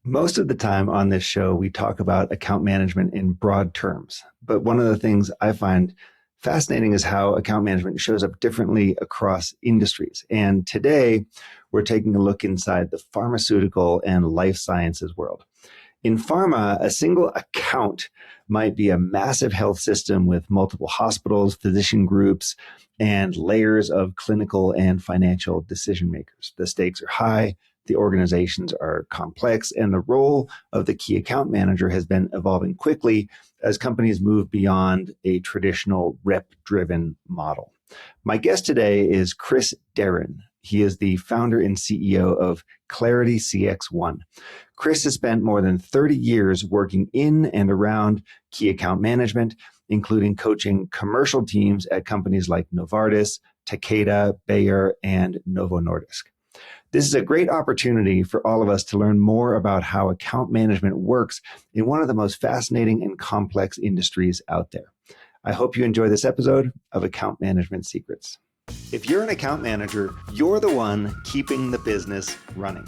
Most of the time on this show, we talk about account management in broad terms. But one of the things I find fascinating is how account management shows up differently across industries. And today, we're taking a look inside the pharmaceutical and life sciences world. In pharma, a single account might be a massive health system with multiple hospitals, physician groups, and layers of clinical and financial decision makers. The stakes are high, the organizations are complex, and the role of the key account manager has been evolving quickly as companies move beyond a traditional rep-driven model. My guest today is Chris Deren. He is the founder and CEO of Clarity CX1. Chris has spent more than 30 years working in and around key account management, including coaching commercial teams at companies like Novartis, Takeda, Bayer, and Novo Nordisk. This is a great opportunity for all of us to learn more about how account management works in one of the most fascinating and complex industries out there. I hope you enjoy this episode of Account Management Secrets. If you're an account manager, you're the one keeping the business running.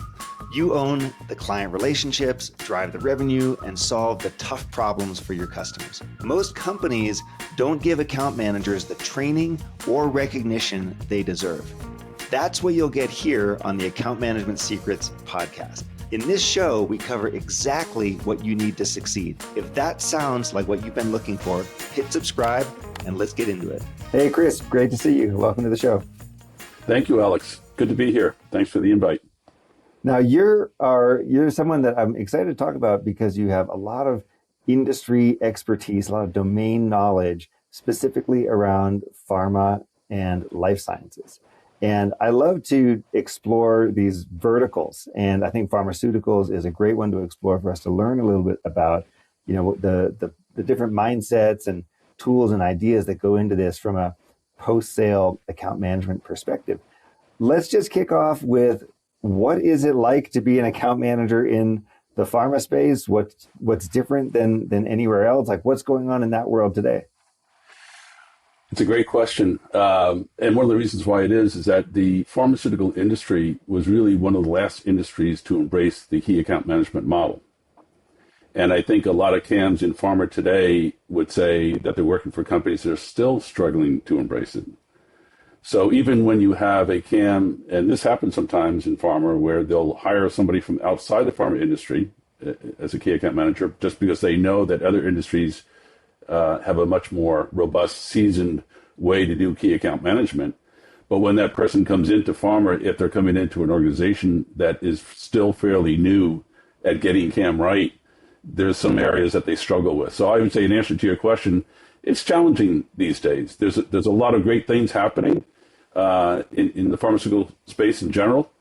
You own the client relationships, drive the revenue, and solve the tough problems for your customers. Most companies don't give account managers the training or recognition they deserve. That's what you'll get here on the Account Management Secrets podcast. In this show, we cover exactly what you need to succeed. If that sounds like what you've been looking for, hit subscribe and let's get into it. Hey, Chris, great to see you. Welcome to the show. Thank you, Alex. Good to be here. Thanks for the invite. Now, you're someone that I'm excited to talk about because you have a lot of industry expertise, a lot of domain knowledge, specifically around pharma and life sciences. And I love to explore these verticals. And I think pharmaceuticals is a great one to explore for us to learn a little bit about, the different mindsets and tools and ideas that go into this from a post-sale account management perspective. Let's just kick off with, what is it like to be an account manager in the pharma space? What's different than anywhere else? Like, what's going on in that world today? It's a great question. And one of the reasons why it is that the pharmaceutical industry was really one of the last industries to embrace the key account management model. And I think a lot of CAMs in pharma today would say that they're working for companies that are still struggling to embrace it. So even when you have a CAM, and this happens sometimes in pharma, where they'll hire somebody from outside the pharma industry as a key account manager, just because they know that other industries have a much more robust, seasoned way to do key account management. But when that person comes into pharma, if they're coming into an organization that is still fairly new at getting CAM right, there's some areas that they struggle with. So I would say, in answer to your question, it's challenging these days. There's a lot of great things happening in the pharmaceutical space in general,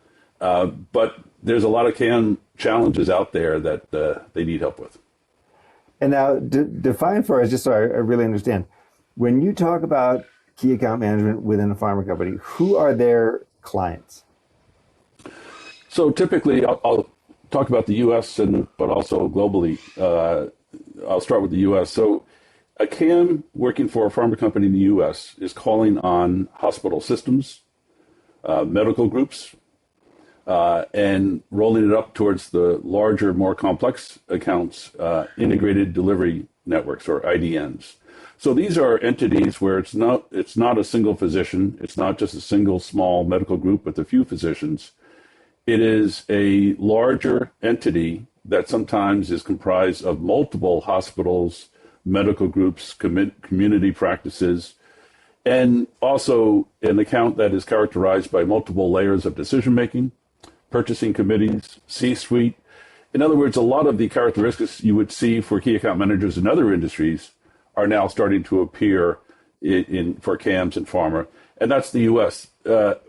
but there's a lot of CAM challenges out there that they need help with. And now define for us, just so I really understand, when you talk about key account management within a pharma company, who are their clients? So typically, I'll talk about the U.S. but also globally. I'll start with the U.S. So a CAM working for a pharma company in the U.S. is calling on hospital systems, medical groups, and rolling it up towards the larger, more complex accounts, integrated delivery networks, or IDNs. So these are entities where it's not a single physician. It's not just a single small medical group with a few physicians. It is a larger entity that sometimes is comprised of multiple hospitals, medical groups, community practices, and also an account that is characterized by multiple layers of decision-making, purchasing committees, C-suite. In other words, a lot of the characteristics you would see for key account managers in other industries are now starting to appear for CAMs and pharma, and that's the U.S.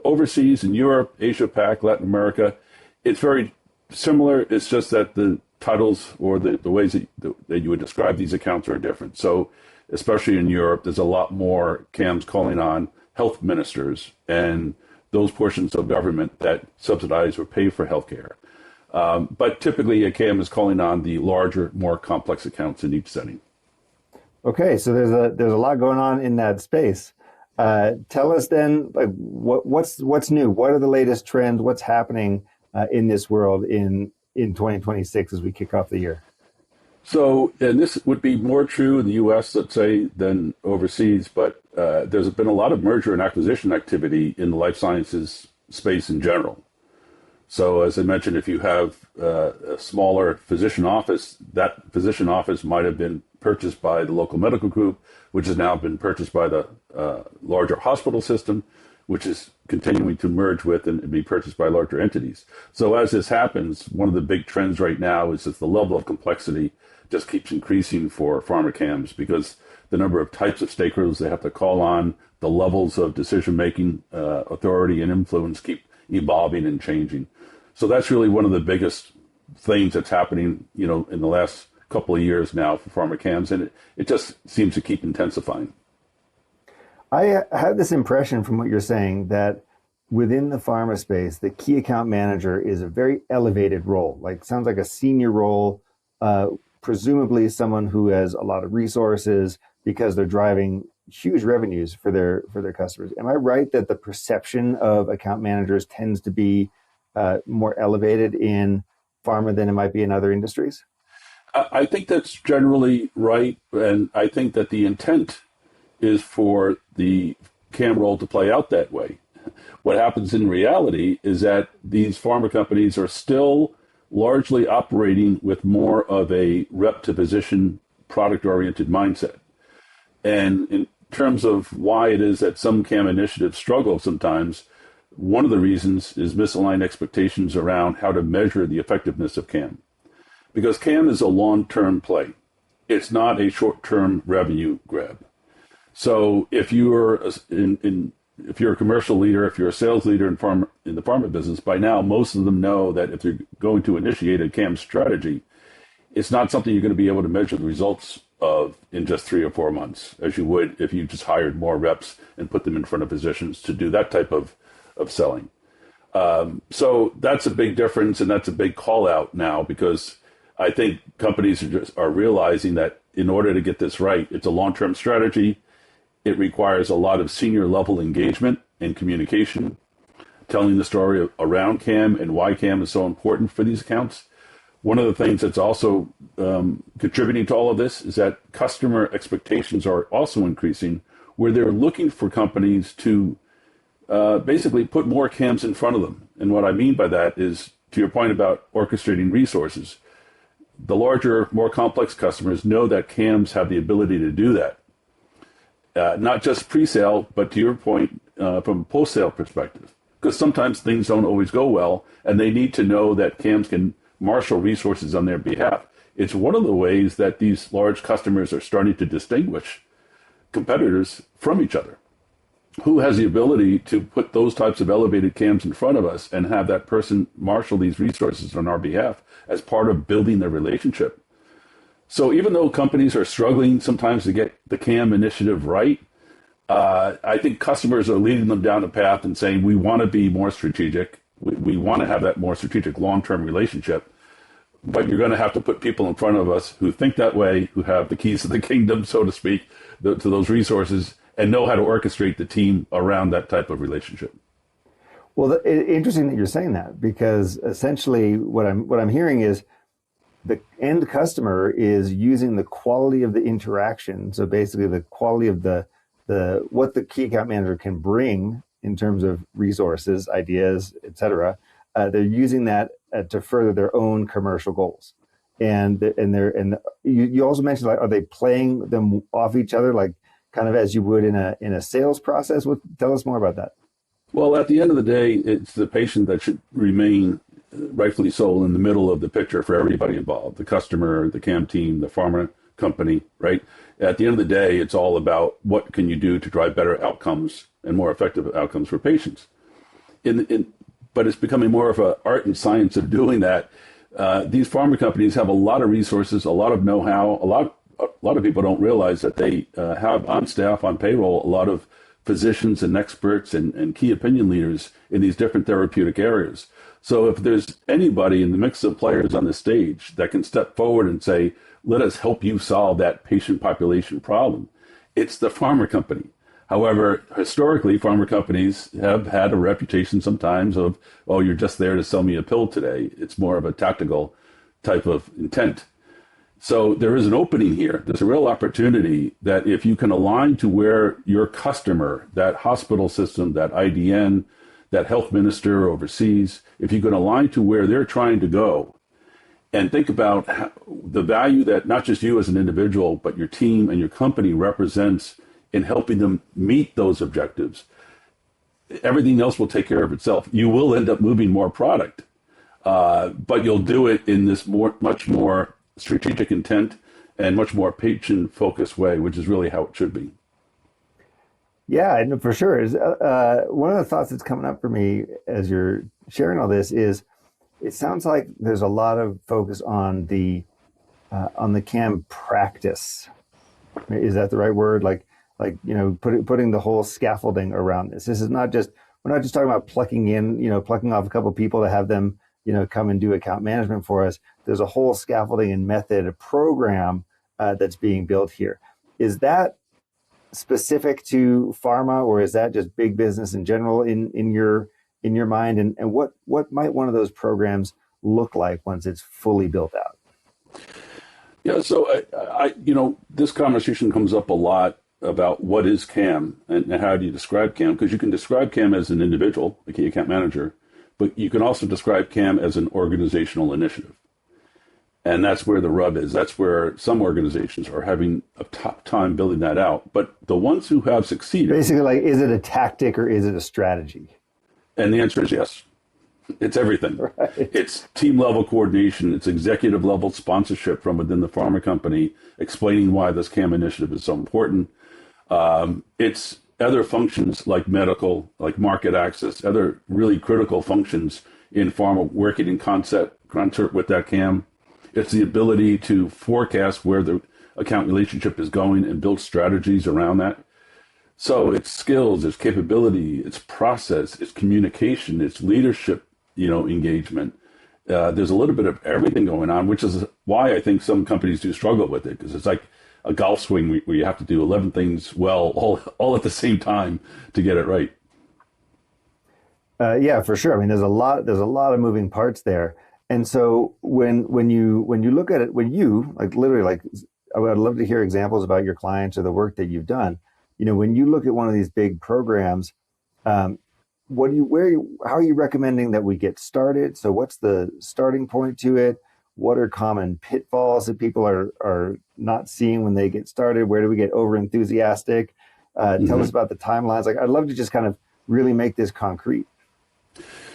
Overseas in Europe, Asia Pac, Latin America, it's very similar. It's just that the titles or the ways that you would describe these accounts are different. So especially in Europe, there's a lot more CAMs calling on health ministers and those portions of government that subsidize or pay for healthcare. But typically a CAM is calling on the larger, more complex accounts in each setting. Okay, so there's a lot going on in that space. Tell us then, like, what's new? What are the latest trends? What's happening in this world in in 2026 as we kick off the year? So, and this would be more true in the U.S., let's say, than overseas, but there's been a lot of merger and acquisition activity in the life sciences space in general. So, as I mentioned, if you have a smaller physician office, that physician office might have been purchased by the local medical group, which has now been purchased by the larger hospital system, which is continuing to merge with and be purchased by larger entities. So as this happens, one of the big trends right now is that the level of complexity just keeps increasing for pharma CAMs because the number of types of stakeholders they have to call on, the levels of decision-making authority and influence keep evolving and changing. So that's really one of the biggest things that's happening, in the last couple of years now for pharma CAMs, and it just seems to keep intensifying. I have this impression from what you're saying that within the pharma space, the key account manager is a very elevated role. Like sounds like a senior role, presumably someone who has a lot of resources because they're driving huge revenues for their customers. Am I right that the perception of account managers tends to be more elevated in pharma than it might be in other industries? I think that's generally right, and I think that the intent is for the CAM role to play out that way. What happens in reality is that these pharma companies are still largely operating with more of a rep to physician product-oriented mindset. And in terms of why it is that some CAM initiatives struggle sometimes, one of the reasons is misaligned expectations around how to measure the effectiveness of CAM. Because CAM is a long-term play. It's not a short-term revenue grab. So if you're if you're a commercial leader, if you're a sales leader in the pharma business, by now most of them know that if they're going to initiate a CAM strategy, it's not something you're going to be able to measure the results of in just 3 or 4 months, as you would if you just hired more reps and put them in front of physicians to do that type of selling. So that's a big difference, and that's a big call out now because I think companies are realizing that in order to get this right, it's a long-term strategy. It requires a lot of senior level engagement and communication, telling the story around CAM and why CAM is so important for these accounts. One of the things that's also contributing to all of this is that customer expectations are also increasing, where they're looking for companies to basically put more CAMs in front of them. And what I mean by that is, to your point about orchestrating resources, the larger, more complex customers know that CAMs have the ability to do that. Not just pre-sale, but to your point, from a post-sale perspective. Because sometimes things don't always go well, and they need to know that CAMs can marshal resources on their behalf. It's one of the ways that these large customers are starting to distinguish competitors from each other. Who has the ability to put those types of elevated CAMs in front of us and have that person marshal these resources on our behalf as part of building the relationship? So even though companies are struggling sometimes to get the CAM initiative right, I think customers are leading them down a path and saying, we want to be more strategic. We want to have that more strategic long-term relationship. But you're going to have to put people in front of us who think that way, who have the keys to the kingdom, so to speak, to those resources, and know how to orchestrate the team around that type of relationship. Well, interesting that you're saying that, because essentially what I'm hearing is the end customer is using the quality of the interaction. So basically the quality of the what the key account manager can bring in terms of resources, ideas, et cetera. They're using that to further their own commercial goals. And you also mentioned, like, are they playing them off each other, like kind of as you would in a sales process? Tell us more about that. Well, at the end of the day, it's the patient that should remain, rightfully so, in the middle of the picture for everybody involved, the customer, the CAM team, the pharma company, right? At the end of the day, it's all about what can you do to drive better outcomes and more effective outcomes for patients. But it's becoming more of an art and science of doing that. These pharma companies have a lot of resources, a lot of know-how. A lot of people don't realize that they have on staff, on payroll, a lot of physicians and experts and key opinion leaders in these different therapeutic areas. So if there's anybody in the mix of players on the stage that can step forward and say, let us help you solve that patient population problem, it's the pharma company. However, historically, pharma companies have had a reputation sometimes of, oh, you're just there to sell me a pill today. It's more of a tactical type of intent. So there is an opening here. There's a real opportunity that if you can align to where your customer, that hospital system, that IDN, that health minister overseas, if you can align to where they're trying to go and think about the value that not just you as an individual, but your team and your company represents in helping them meet those objectives, everything else will take care of itself. You will end up moving more product, but you'll do it in this much more strategic intent and much more patient-focused way, which is really how it should be. Yeah, and for sure. One of the thoughts that's coming up for me as you're sharing all this is it sounds like there's a lot of focus on the CAM practice. Is that the right word? Putting the whole scaffolding around this. This is not just we're not just talking about plucking off a couple of people to have them come and do account management for us. There's a whole scaffolding and method, a program that's being built here. Is that specific to pharma, or is that just big business in general in your mind? And what might one of those programs look like once it's fully built out? Yeah, so this conversation comes up a lot about what is CAM and how do you describe CAM, because you can describe CAM as an individual, a key account manager, but you can also describe CAM as an organizational initiative. And that's where the rub is. That's where some organizations are having a tough time building that out. But the ones who have succeeded... Basically, is it a tactic or is it a strategy? And the answer is yes. It's everything. Right. It's team level coordination. It's executive level sponsorship from within the pharma company, explaining why this CAM initiative is so important. It's other functions like medical, like market access, other really critical functions in pharma working in concert with that CAM. It's the ability to forecast where the account relationship is going and build strategies around that. So it's skills, it's capability, it's process, it's communication, it's leadership, engagement. There's a little bit of everything going on, which is why I think some companies do struggle with it, because it's like a golf swing where you have to do 11 things well all at the same time to get it right. Yeah, for sure. I mean, there's a lot of moving parts there. And so when you look at it, I would love to hear examples about your clients or the work that you've done. When you look at one of these big programs, how are you recommending that we get started? So what's the starting point to it? What are common pitfalls that people are not seeing when they get started? Where do we get over enthusiastic? Tell us about the timelines. I'd love to just kind of really make this concrete.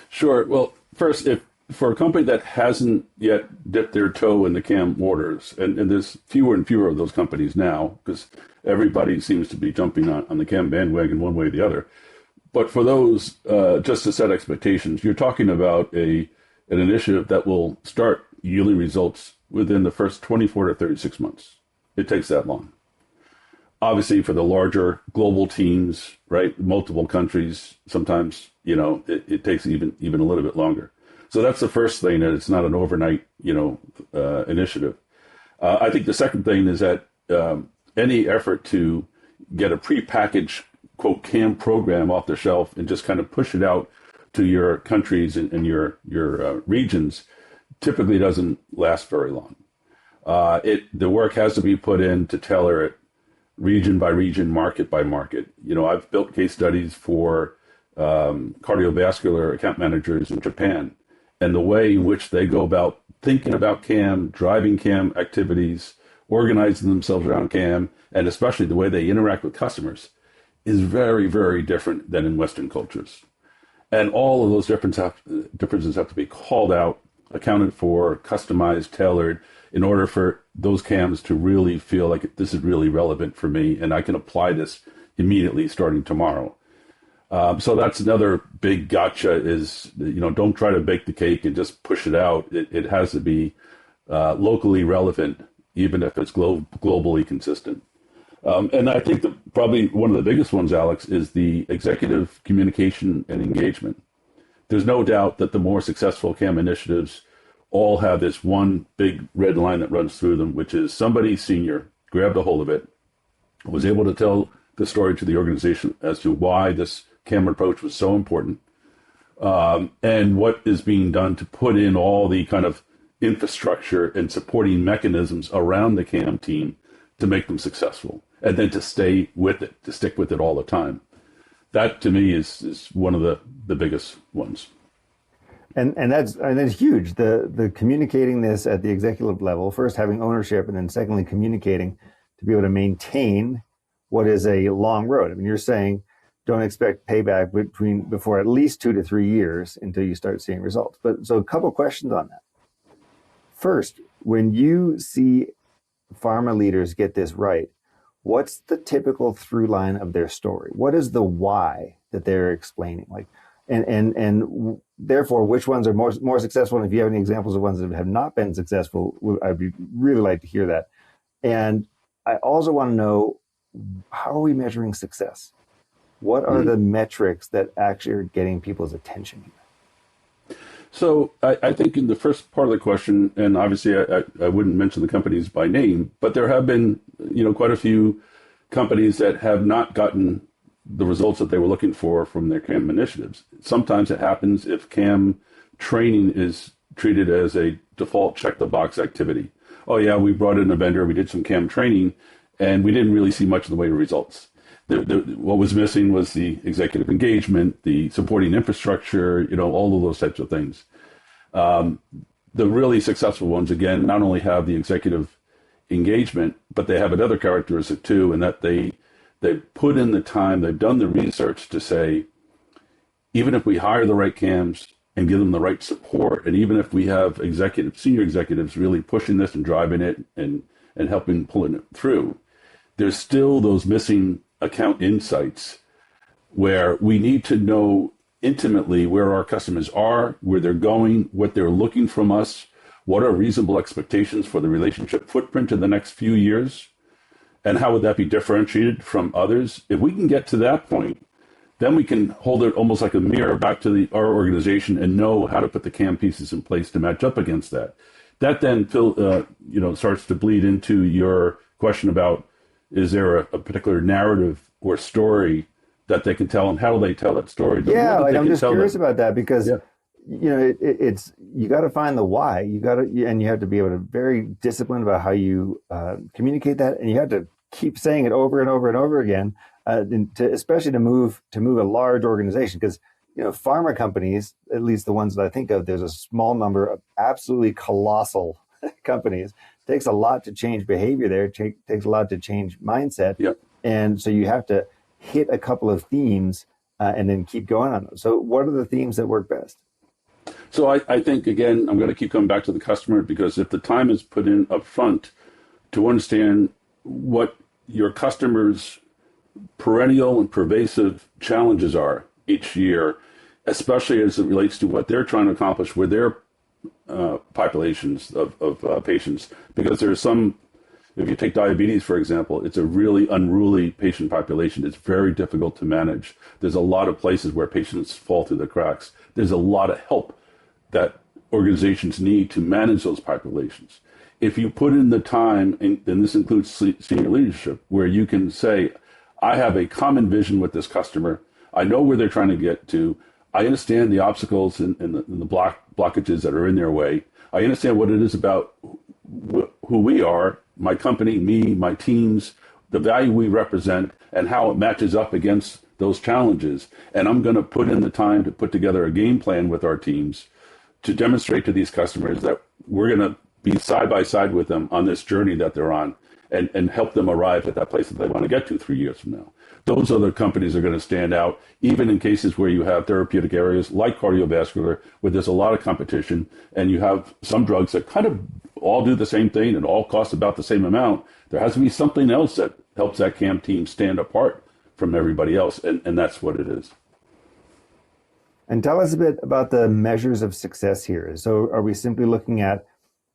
Sure. Well, first, for a company that hasn't yet dipped their toe in the CAM waters, and there's fewer and fewer of those companies now because everybody seems to be jumping on the CAM bandwagon one way or the other. But for those, just to set expectations, you're talking about an initiative that will start yielding results within the first 24 to 36 months. It takes that long. Obviously, for the larger global teams, right, multiple countries, sometimes, it takes even a little bit longer. So that's the first thing, that it's not an overnight, initiative. I think the second thing is that any effort to get a prepackaged, quote, CAM program off the shelf and just kind of push it out to your countries and your regions typically doesn't last very long. The work has to be put in to tailor it region by region, market by market. I've built case studies for cardiovascular account managers in Japan, and the way in which they go about thinking about CAM, driving CAM activities, organizing themselves around CAM, and especially the way they interact with customers is very, very different than in Western cultures. And all of those differences have to be called out, accounted for, customized, tailored, in order for those CAMs to really feel like this is really relevant for me, and I can apply this immediately starting tomorrow. So that's another big gotcha is, don't try to bake the cake and just push it out. It has to be locally relevant, even if it's globally consistent. And I think probably one of the biggest ones, Alex, is the executive communication and engagement. There's no doubt that the more successful CAM initiatives all have this one big red line that runs through them, which is somebody senior grabbed a hold of it, was able to tell the story to the organization as to why this CAM approach was so important, and what is being done to put in all the kind of infrastructure and supporting mechanisms around the CAM team to make them successful, and then to stay with it, to stick with it all the time. That to me is one of the biggest ones. And that's huge. The communicating this at the executive level, first having ownership, and then secondly communicating to be able to maintain what is a long road. I mean, you're saying don't expect payback before at least 2 to 3 years until you start seeing results. But so a couple of questions on that. First, when you see pharma leaders get this right, what's the typical through line of their story? What is the why that they're explaining? Like, and therefore, which ones are more successful? And if you have any examples of ones that have not been successful, I'd really like to hear that. And I also want to know, how are we measuring success? What are the metrics that actually are getting people's attention here? So I think in the first part of the question, and obviously I wouldn't mention the companies by name, but there have been, quite a few companies that have not gotten the results that they were looking for from their CAM initiatives. Sometimes it happens if CAM training is treated as a default check the box activity. Oh yeah, we brought in a vendor, we did some CAM training, and we didn't really see much in the way of results. What was missing was the executive engagement, the supporting infrastructure, all of those types of things. The really successful ones, again, not only have the executive engagement, but they have another characteristic too, in that they put in the time, they've done the research to say, even if we hire the right CAMs and give them the right support, and even if we have senior executives really pushing this and driving it and helping pulling it through, there's still those missing account insights where we need to know intimately where our customers are, where they're going, what they're looking from us, what are reasonable expectations for the relationship footprint in the next few years, and how would that be differentiated from others. If we can get to that point, then we can hold it almost like a mirror back to our organization and know how to put the CAM pieces in place to match up against that. That then starts to bleed into your question about, is there a particular narrative or story that they can tell, and how do they tell that story? Yeah, I'm just curious about that because, it's you got to find the why. And you have to be able to very disciplined about how you communicate that, and you have to keep saying it over and over and over again, especially to move a large organization. Because pharma companies, at least the ones that I think of, there's a small number of absolutely colossal companies. It takes a lot to change behavior there. It takes a lot to change mindset. Yep. And so you have to hit a couple of themes and then keep going on those. So what are the themes that work best? So I think, again, I'm going to keep coming back to the customer, because if the time is put in up front to understand what your customers' perennial and pervasive challenges are each year, especially as it relates to what they're trying to accomplish with their populations of patients, because there's some, if you take diabetes, for example, it's a really unruly patient population. It's very difficult to manage. There's a lot of places where patients fall through the cracks. There's a lot of help that organizations need to manage those populations. If you put in the time, and this includes senior leadership, where you can say, I have a common vision with this customer. I know where they're trying to get to. I understand the obstacles and the blockages that are in their way. I understand what it is about who we are, my company, me, my teams, the value we represent, and how it matches up against those challenges. And I'm going to put in the time to put together a game plan with our teams to demonstrate to these customers that we're going to be side by side with them on this journey that they're on, and help them arrive at that place that they want to get to 3 years from now. Those other companies are going to stand out, even in cases where you have therapeutic areas like cardiovascular, where there's a lot of competition, and you have some drugs that kind of all do the same thing and all cost about the same amount. There has to be something else that helps that CAM team stand apart from everybody else, and that's what it is. And tell us a bit about the measures of success here. So are we simply looking at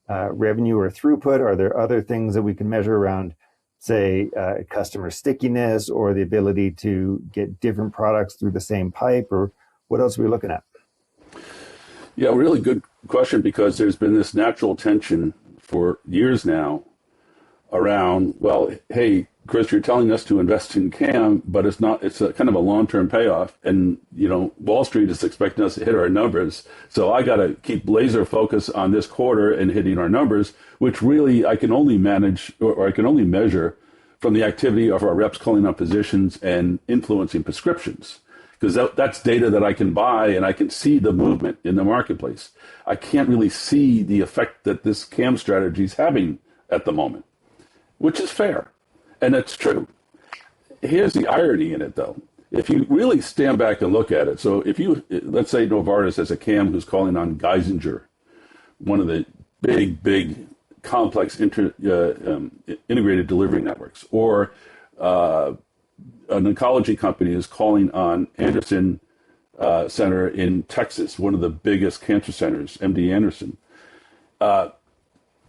revenue or throughput? Are there other things that we can measure around, say, customer stickiness, or the ability to get different products through the same pipe? Or what else are we looking at? Yeah, really good question, because there's been this natural tension for years now around, well, hey, Chris, you're telling us to invest in CAM, but it's not, it's a kind of a long-term payoff. And, Wall Street is expecting us to hit our numbers. So I got to keep laser focus on this quarter and hitting our numbers, which really I can only manage or I can only measure from the activity of our reps calling on physicians and influencing prescriptions. Because that's data that I can buy and I can see the movement in the marketplace. I can't really see the effect that this CAM strategy is having at the moment, which is fair. And that's true. Here's the irony in it, though. If you really stand back and look at it, so if you, let's say Novartis has a CAM who's calling on Geisinger, one of the big, complex integrated delivery networks, or an oncology company is calling on Anderson Center in Texas, one of the biggest cancer centers, MD Anderson.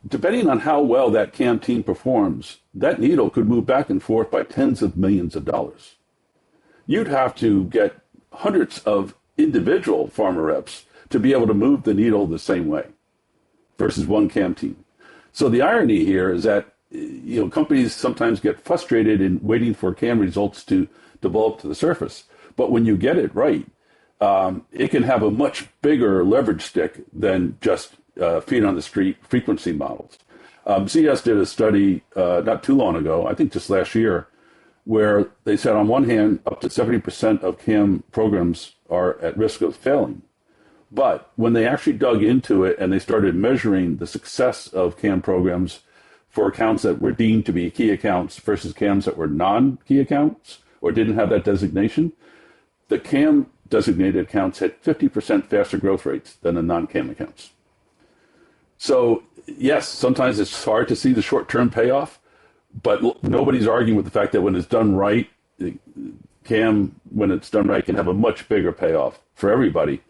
Depending on how well that CAM team performs, that needle could move back and forth by tens of millions of dollars. You'd have to get hundreds of individual pharma reps to be able to move the needle the same way versus one CAM team. So the irony here is that companies sometimes get frustrated in waiting for CAM results to develop to the surface. But when you get it right, it can have a much bigger leverage stick than just feet on the street frequency models. CS did a study not too long ago, I think just last year, where they said on one hand, up to 70% of CAM programs are at risk of failing. But when they actually dug into it and they started measuring the success of CAM programs for accounts that were deemed to be key accounts versus CAMs that were non-key accounts or didn't have that designation, the CAM designated accounts had 50% faster growth rates than the non-CAM accounts. So, yes, sometimes it's hard to see the short-term payoff, but nobody's arguing with the fact that when it's done right, CAM, when it's done right, can have a much bigger payoff for everybody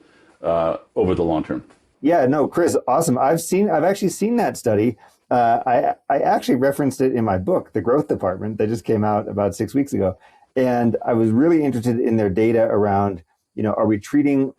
over the long term. Yeah, no, Chris, awesome. I've actually seen that study. I actually referenced it in my book, The Growth Department, that just came out about 6 weeks ago. And I was really interested in their data around, are we treating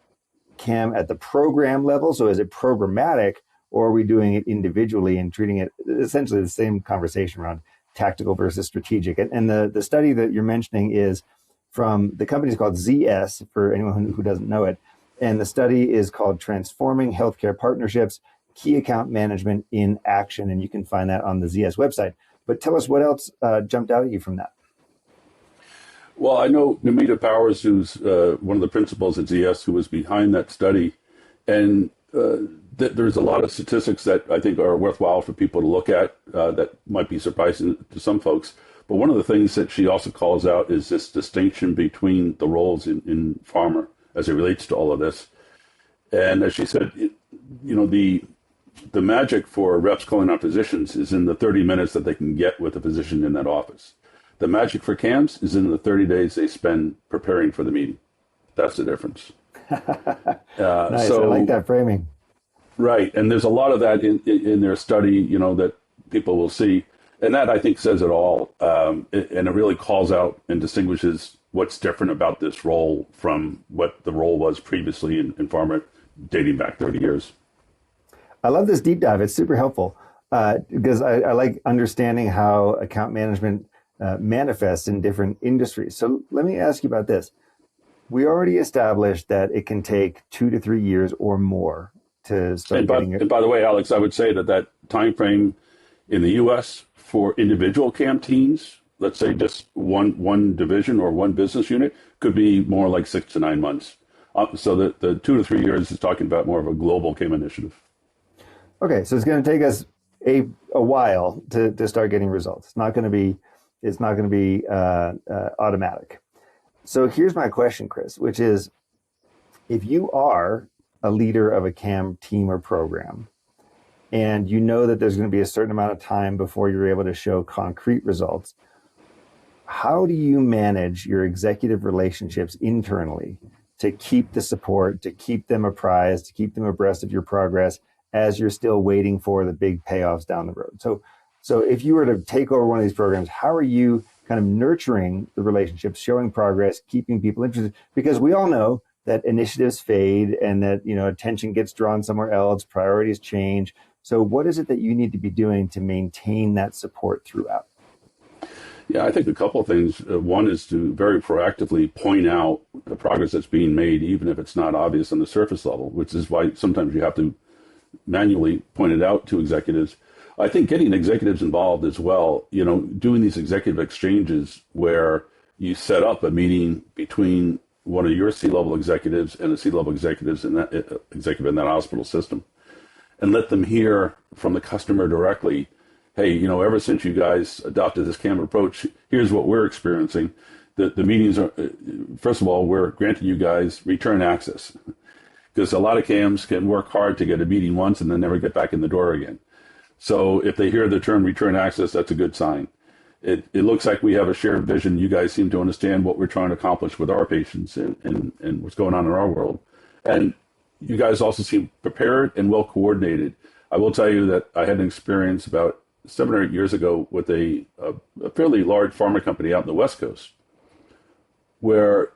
CAM at the program level? So is it programmatic? Or are we doing it individually and treating it essentially the same conversation around tactical versus strategic? And the study that you're mentioning is from the company is called ZS, for anyone who doesn't know it. And the study is called Transforming Healthcare Partnerships, Key Account Management in Action. And you can find that on the ZS website. But tell us what else jumped out at you from that. Well, I know Namita Powers, who's one of the principals at ZS, who was behind that study. And there's a lot of statistics that I think are worthwhile for people to look at that might be surprising to some folks. But one of the things that she also calls out is this distinction between the roles in pharma as it relates to all of this. And as she said, the magic for reps calling on physicians is in the 30 minutes that they can get with a physician in that office. The magic for CAMs is in the 30 days they spend preparing for the meeting. That's the difference. Nice. So, I like that framing. Right. And there's a lot of that in their study, that people will see. And that, I think, says it all. And it really calls out and distinguishes what's different about this role from what the role was previously in pharma dating back 30 years. I love this deep dive. It's super helpful because I like understanding how account management manifests in different industries. So let me ask you about this. We already established that it can take 2 to 3 years or more to start getting it. And by the way, Alex, I would say that time frame in the U.S. for individual CAM teams, let's say just one division or one business unit, could be more like 6 to 9 months. So the 2 to 3 years is talking about more of a global CAM initiative. Okay, so it's going to take us a while to start getting results. It's not going to be automatic. So here's my question, Chris, which is, if you are a leader of a CAM team or program, and you know that there's going to be a certain amount of time before you're able to show concrete results, how do you manage your executive relationships internally to keep the support, to keep them apprised, to keep them abreast of your progress as you're still waiting for the big payoffs down the road? So if you were to take over one of these programs, how are you kind of nurturing the relationships, showing progress, keeping people interested? Because we all know that initiatives fade and that, attention gets drawn somewhere else, priorities change. So what is it that you need to be doing to maintain that support throughout? Yeah, I think a couple of things. One is to very proactively point out the progress that's being made, even if it's not obvious on the surface level, which is why sometimes you have to manually point it out to executives. I think getting executives involved as well, doing these executive exchanges where you set up a meeting between one of your C-level executives and the C-level executives in that executive in that hospital system, and let them hear from the customer directly, hey, ever since you guys adopted this CAM approach, here's what we're experiencing. The meetings are, first of all, we're granting you guys return access, because a lot of CAMs can work hard to get a meeting once and then never get back in the door again. So if they hear the term return access, that's a good sign. It looks like we have a shared vision. You guys seem to understand what we're trying to accomplish with our patients and what's going on in our world. And you guys also seem prepared and well coordinated. I will tell you that I had an experience about 7 or 8 years ago with a fairly large pharma company out in the West Coast, where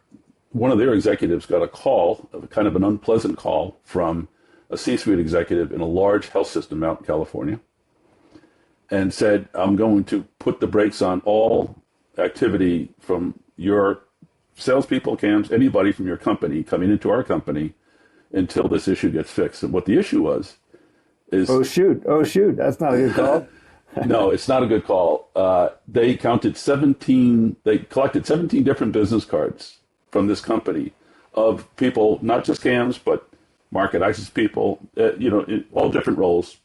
one of their executives got a call, kind of an unpleasant call, from a C-suite executive in a large health system out in California, and said, I'm going to put the brakes on all activity from your salespeople, CAMs, anybody from your company coming into our company until this issue gets fixed. And what the issue was is... Oh, shoot, that's not a good call. No, it's not a good call. They collected 17 different business cards from this company of people, not just CAMs, but market access people, in all different roles,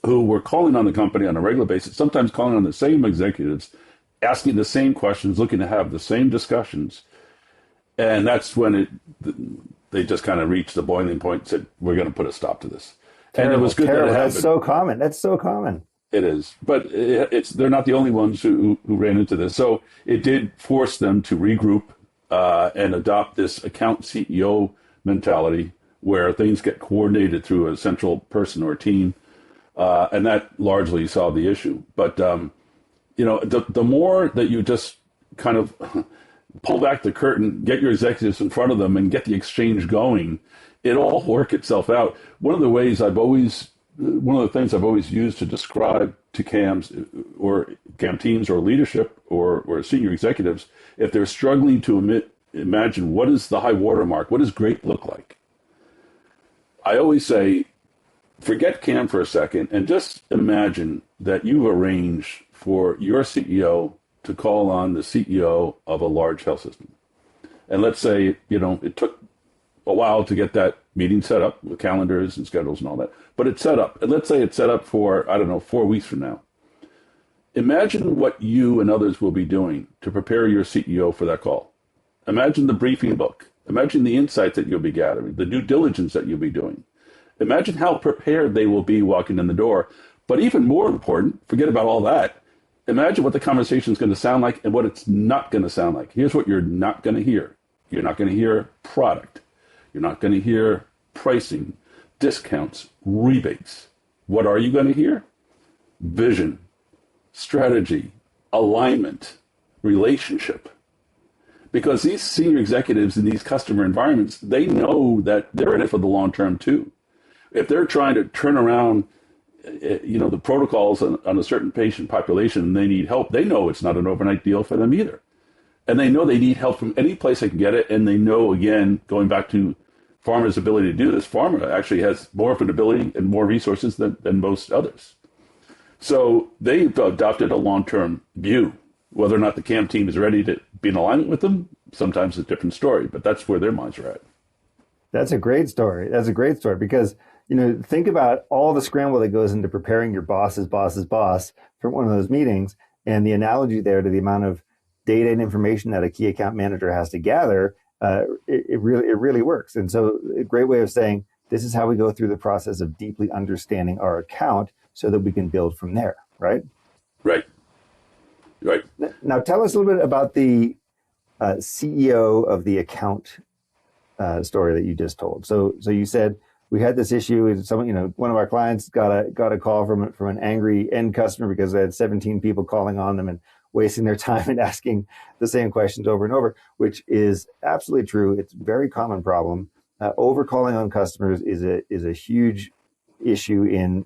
who were calling on the company on a regular basis, sometimes calling on the same executives, asking the same questions, looking to have the same discussions. And that's when they just kind of reached the boiling point and said, we're going to put a stop to this. Terrible, and it was good terrible. that it happened. That's so common. It is. But they're not the only ones who ran into this. So it did force them to regroup and adopt this account CEO mentality where things get coordinated through a central person or team. And that largely solved the issue. But, the more that you just kind of pull back the curtain, get your executives in front of them and get the exchange going, it'll all work itself out. One of the things I've always used to describe to CAMs or CAM teams or leadership or senior executives, if they're struggling to imagine what is the high watermark, what does great look like? I always say, forget CAM for a second and just imagine that you've arranged for your CEO to call on the CEO of a large health system. And let's say, it took a while to get that meeting set up with calendars and schedules and all that, but it's set up. And let's say it's set up for, 4 weeks from now. Imagine what you and others will be doing to prepare your CEO for that call. Imagine the briefing book. Imagine the insights that you'll be gathering, the due diligence that you'll be doing. Imagine how prepared they will be walking in the door. But even more important, forget about all that. Imagine what the conversation is going to sound like and what it's not going to sound like. Here's what you're not going to hear. You're not going to hear product. You're not going to hear pricing, discounts, rebates. What are you going to hear? Vision, strategy, alignment, relationship. Because these senior executives in these customer environments, they know that they're in it for the long term too. If they're trying to turn around, the protocols on a certain patient population and they need help, they know it's not an overnight deal for them either. And they know they need help from any place they can get it. And they know, again, going back to Pharma's ability to do this, Pharma actually has more of an ability and more resources than most others. So they've adopted a long-term view. Whether or not the CAM team is ready to be in alignment with them, sometimes it's a different story, but that's where their minds are at. That's a great story. Because, think about all the scramble that goes into preparing your boss's boss for one of those meetings, and the analogy there to the amount of data and information that a key account manager has to gather, it really works. And so a great way of saying, this is how we go through the process of deeply understanding our account so that we can build from there, right? Right. Now, tell us a little bit about the CEO of the account story that you just told. So you said we had this issue with someone, one of our clients got a call from an angry end customer because they had 17 people calling on them and wasting their time and asking the same questions over and over, which is absolutely true. It's a very common problem. Overcalling on customers is a huge issue in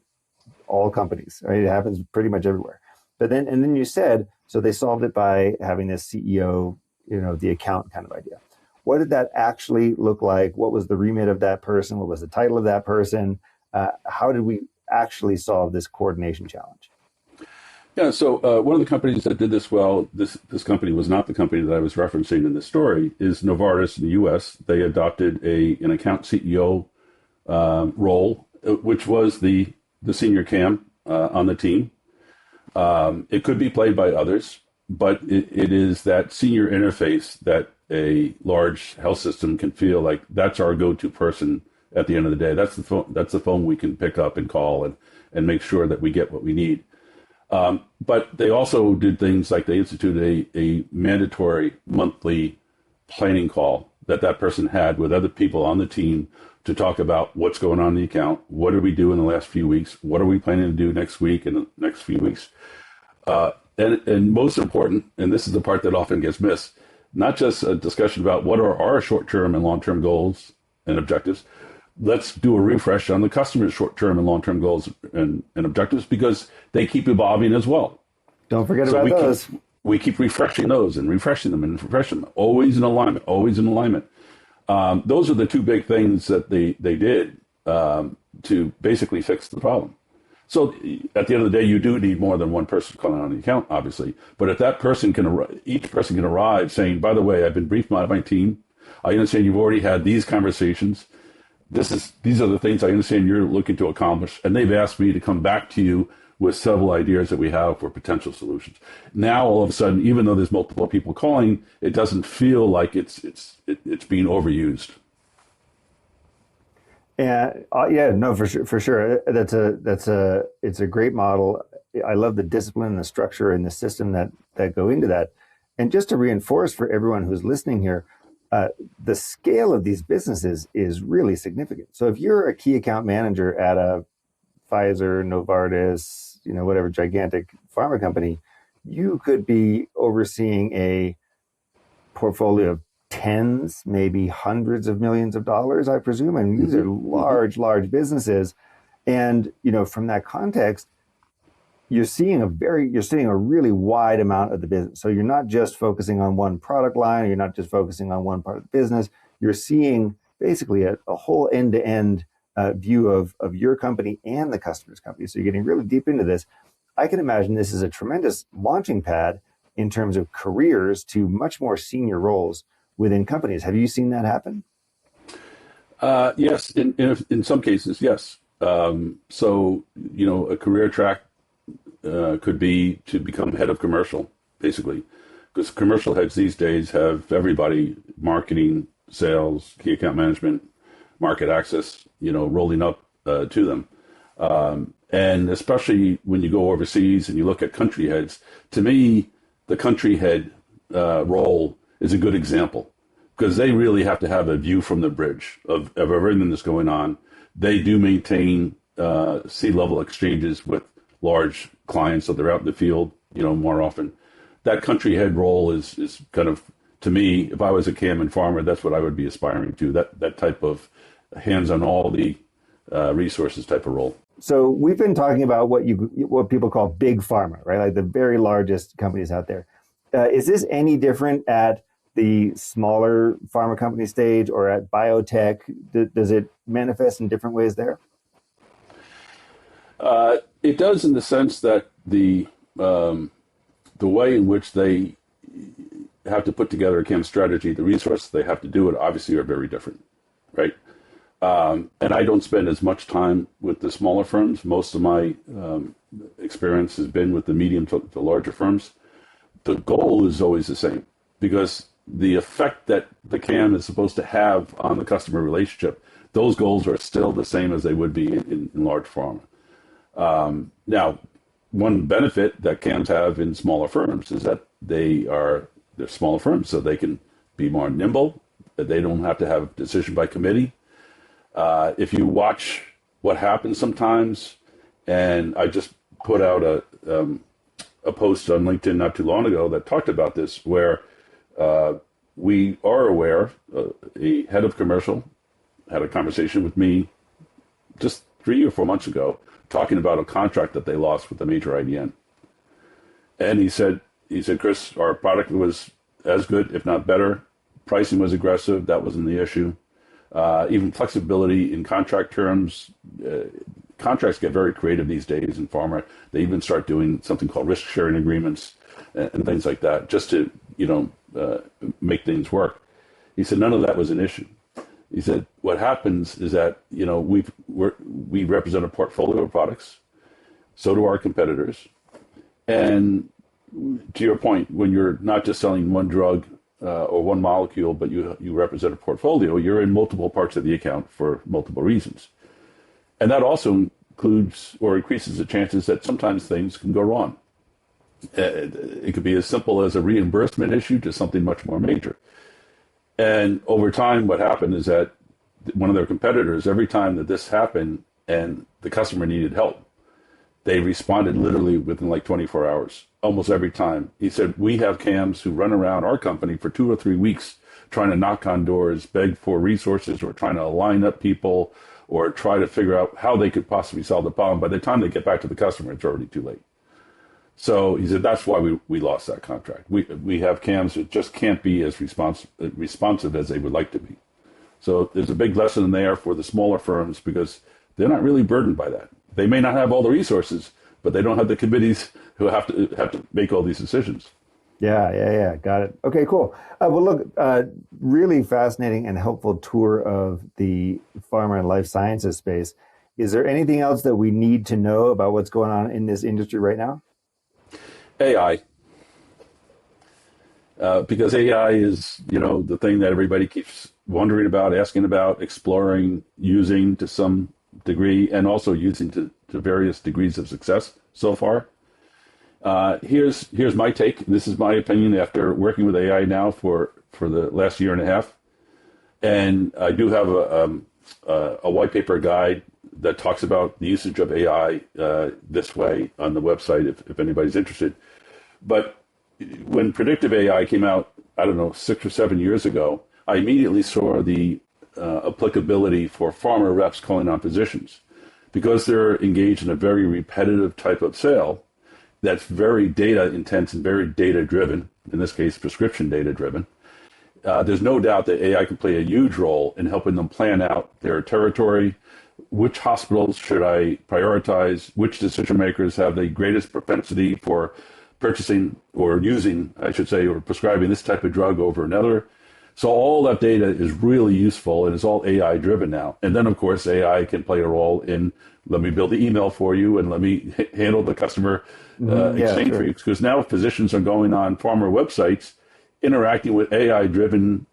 all companies. Right? It happens pretty much everywhere. But then, and then you said, so they solved it by having this CEO, the account kind of idea. What did that actually look like? What was the remit of that person? What was the title of that person? How did we actually solve this coordination challenge? Yeah, so one of the companies that did this well, this company was not the company that I was referencing in this story, is Novartis in the U.S. They adopted an account CEO role, which was the senior CAM on the team. It could be played by others, but it is that senior interface that a large health system can feel like that's our go-to person at the end of the day. That's the phone we can pick up and call and make sure that we get what we need. But they also did things like they instituted a mandatory monthly planning call that person had with other people on the team to talk about what's going on in the account, what did we do in the last few weeks, what are we planning to do next week and the next few weeks. And most important, and this is the part that often gets missed, not just a discussion about what are our short-term and long-term goals and objectives. Let's do a refresh on the customer's short-term and long-term goals and objectives because they keep evolving as well. Don't forget about those. We keep refreshing those and refreshing them and refreshing them. Always in alignment, always in alignment. Those are the two big things that they did to basically fix the problem. So at the end of the day, you do need more than one person calling on the account, obviously. But if that person each person can arrive saying, by the way, I've been briefed by my team. I understand you've already had these conversations. These are the things I understand you're looking to accomplish. And they've asked me to come back to you with several ideas that we have for potential solutions. Now, all of a sudden, even though there's multiple people calling, it doesn't feel like it's being overused. And yeah, no, for sure. It's a great model. I love the discipline, the structure, and the system that go into that. And just to reinforce for everyone who's listening here, the scale of these businesses is really significant. So if you're a key account manager at a Pfizer, Novartis, whatever gigantic pharma company, you could be overseeing a portfolio of tens, maybe hundreds of millions of dollars, I presume. And these are large businesses. And, from that context, you're seeing a really wide amount of the business. So you're not just focusing on one product line, or you're not just focusing on one part of the business. You're seeing basically a whole end-to-end view of your company and the customer's company. So you're getting really deep into this. I can imagine this is a tremendous launching pad in terms of careers to much more senior roles within companies. Have you seen that happen? Yes, in some cases, yes. So, a career track could be to become head of commercial, basically, because commercial heads these days have everybody, marketing, sales, key account management, market access, rolling up to them. And especially when you go overseas and you look at country heads, to me, the country head role is a good example because they really have to have a view from the bridge of everything that's going on. They do maintain C-level exchanges with large clients, so they're out in the field, more often. That country head role is kind of, to me, if I was a CAM and Pharma, that's what I would be aspiring to, that type of hands on all the resources type of role. So we've been talking about what people call big pharma, right? Like the very largest companies out there. Is this any different at the smaller pharma company stage or at biotech? Does it manifest in different ways there? It does, in the sense that the way in which they have to put together a CAM strategy, the resources they have to do it, obviously are very different, right? And I don't spend as much time with the smaller firms. Most of my experience has been with the medium to larger firms. The goal is always the same because the effect that the CAM is supposed to have on the customer relationship, those goals are still the same as they would be in large pharma. Now, one benefit that CAMs have in smaller firms is that they're smaller firms, so they can be more nimble. They don't have to have decision by committee. If you watch what happens sometimes, and I just put out a post on LinkedIn not too long ago that talked about this, where we are aware, a head of commercial had a conversation with me just 3 or 4 months ago, talking about a contract that they lost with a major IDN. And he said, Chris, our product was as good, if not better. Pricing was aggressive. That wasn't the issue. Even flexibility in contract terms. Contracts get very creative these days in pharma. They even start doing something called risk sharing agreements and things like that, just to make things work. He said none of that was an issue. He said what happens is that we represent a portfolio of products. So do our competitors. And to your point, when you're not just selling one drug or one molecule, but you represent a portfolio, you're in multiple parts of the account for multiple reasons. And that also includes or increases the chances that sometimes things can go wrong. It could be as simple as a reimbursement issue to something much more major. And over time, what happened is that one of their competitors, every time that this happened and the customer needed help, they responded literally within like 24 hours, almost every time. He said, we have CAMs who run around our company for 2 or 3 weeks trying to knock on doors, beg for resources, or trying to line up people, or try to figure out how they could possibly solve the problem. By the time they get back to the customer, it's already too late. So he said, that's why we lost that contract. We have CAMs that just can't be as responsive as they would like to be. So there's a big lesson there for the smaller firms because they're not really burdened by that. They may not have all the resources, but they don't have the committees who have to make all these decisions. Yeah. Got it. Okay, cool. Well, look, really fascinating and helpful tour of the pharma and life sciences space. Is there anything else that we need to know about what's going on in this industry right now? AI. Because AI is, the thing that everybody keeps wondering about, asking about, exploring, using to some degree, and also using to various degrees of success so far. Here's my take. This is my opinion after working with AI now for the last year and a half. And I do have a white paper guide that talks about the usage of AI this way on the website if anybody's interested. But when predictive AI came out, I don't know, 6 or 7 years ago, I immediately saw the applicability for pharma reps calling on physicians. Because they're engaged in a very repetitive type of sale that's very data intense and very data driven, in this case, prescription data driven, there's no doubt that AI can play a huge role in helping them plan out their territory. Which hospitals should I prioritize? Which decision makers have the greatest propensity for purchasing or using, I should say, or prescribing this type of drug over another? So all that data is really useful, and it's all AI driven now. And then, of course, AI can play a role in, let me build the email for you and let me handle the customer exchange for you. Because now physicians are going on pharma websites, interacting with AI driven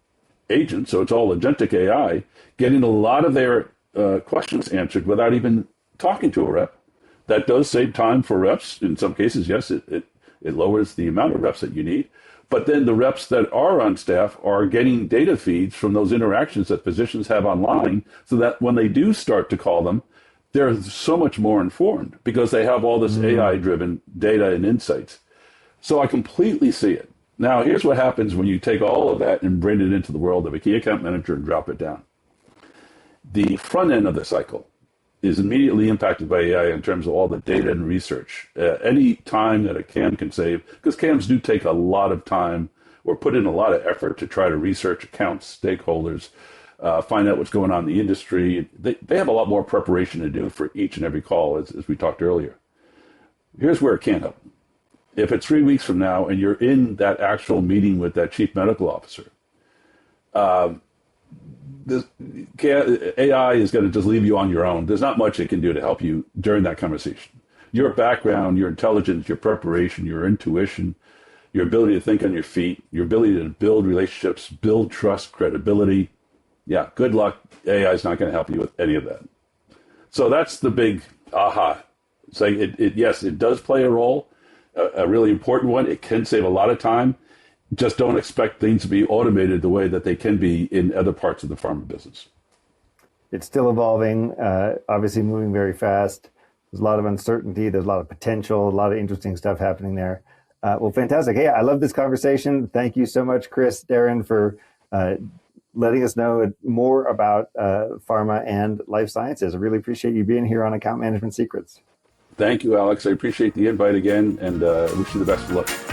agents, so it's all agentic AI, getting a lot of their questions answered without even talking to a rep. That does save time for reps. In some cases, yes, it lowers the amount of reps that you need. But then the reps that are on staff are getting data feeds from those interactions that physicians have online so that when they do start to call them, they're so much more informed because they have all this AI-driven data and insights. So I completely see it. Now, here's what happens when you take all of that and bring it into the world of a key account manager and drop it down. The front end of the cycle is immediately impacted by AI in terms of all the data and research. Any time that a CAM can save, because CAMs do take a lot of time or put in a lot of effort to try to research accounts, stakeholders, find out what's going on in the industry. They have a lot more preparation to do for each and every call, as we talked earlier. Here's where it can't help. If it's 3 weeks from now and you're in that actual meeting with that chief medical officer, AI is going to just leave you on your own. There's not much it can do to help you during that conversation. Your background, your intelligence, your preparation, your intuition, your ability to think on your feet, your ability to build relationships, build trust, credibility. Yeah, good luck. AI is not going to help you with any of that. So that's the big aha. Saying yes, it does play a role, a really important one. It can save a lot of time. Just don't expect things to be automated the way that they can be in other parts of the pharma business. It's still evolving, obviously moving very fast. There's a lot of uncertainty. There's a lot of potential, a lot of interesting stuff happening there. Well, fantastic. Hey, I love this conversation. Thank you so much, Chris, Deren, for letting us know more about pharma and life sciences. I really appreciate you being here on Account Management Secrets. Thank you, Alex. I appreciate the invite again, and wish you the best of luck.